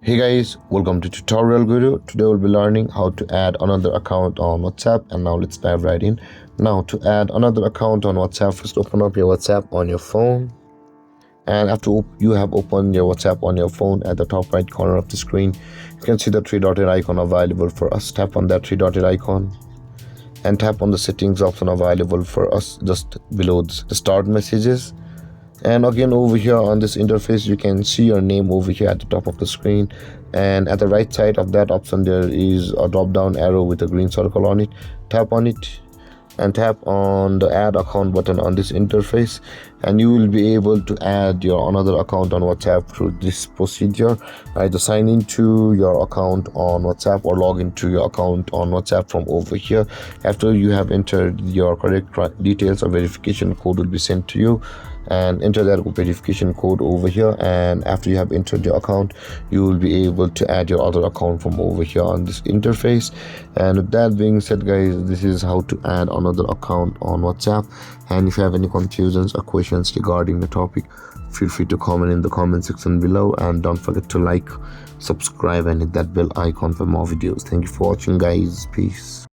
Hey guys, welcome to Tutorial Guru. Today we'll be learning how to add another account on WhatsApp, and now let's dive right in. Now to add another account on WhatsApp, first open up your WhatsApp on your phone, and after you have opened your WhatsApp on your phone, at the top right corner of the screen you can see the three-dotted icon available for us. Tap on that three-dotted icon and tap on the settings option available for us just below the start messages. And again, over here on this interface you can see your name over here at the top of the screen, and at the right side of that option there is a drop down arrow with a green circle on it. Tap on it and tap on the add account button on this interface, and you will be able to add your another account on WhatsApp through this procedure. Either sign into your account on WhatsApp or log into your account on WhatsApp from over here. After you have entered your correct details, a verification code will be sent to you, and enter that verification code over here. And after you have entered your account, you will be able to add your other account from over here on this interface. And with that being said guys, this is how to add another account on WhatsApp. And if you have any confusions or questions regarding the topic, feel free to comment in the comment section below, and don't forget to like, subscribe and hit that bell icon for more videos. Thank you for watching guys. Peace.